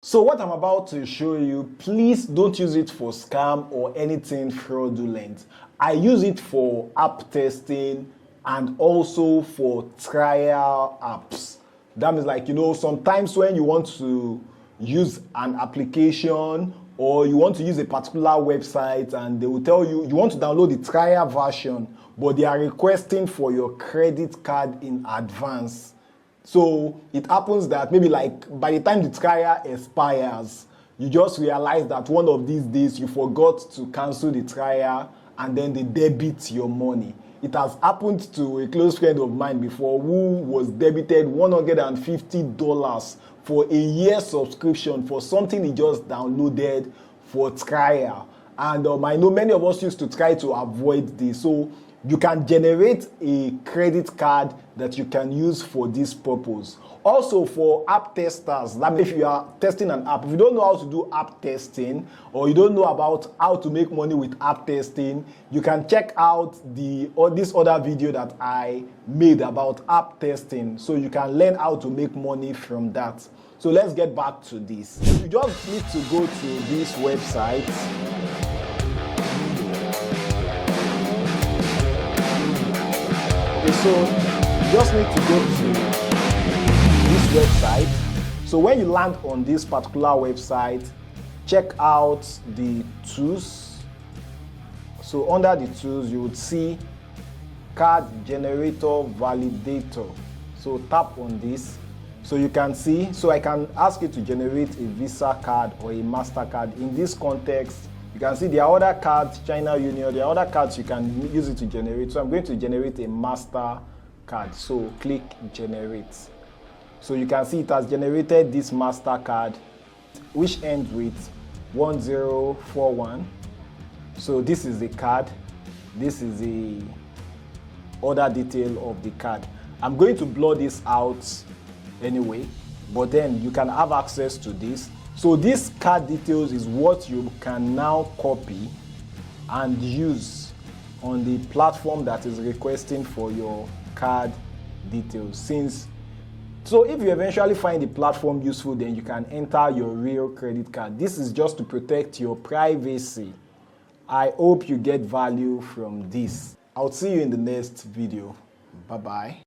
So what I'm about to show you, please don't use it for scam or anything fraudulent. I use it for app testing and also for trial apps. That means, like, sometimes when you want to use an application or you want to use a particular website and they will tell you you want to download the trial version, but they are requesting for your credit card in advance. So it happens that maybe like by the time the trial expires, you just realize that one of these days you forgot to cancel the trial and then they debit your money. It has happened to a close friend of mine before who was debited $150 for a year subscription for something he just downloaded for trial. And I know many of us used to try to avoid this. So you can generate a credit card that you can use for this purpose. Also for app testers, that means if you are testing an app, if you don't know how to do app testing or you don't know about how to make money with app testing, you can check out this other video that I made about app testing so you can learn how to make money from that. So let's get back to this. You just need to go to this website. So you just need to go to this website. So when you land on this particular website, check out the tools. So under the tools, you would see card generator validator. So tap on this. So you can see, so I can ask you to generate a Visa card or a Mastercard. In this context, you can see there are other cards, China Union, there are other cards you can use it to generate. So I'm going to generate a Mastercard. So click generate. So you can see it has generated this Mastercard, which ends with 1041. So this is the card. This is the other detail of the card. I'm going to blur this out anyway, but then you can have access to this. So this card details is what you can now copy and use on the platform that is requesting for your card details. So if you eventually find the platform useful, then you can enter your real credit card. This is just to protect your privacy. I hope you get value from this. I'll see you in the next video. Bye-bye.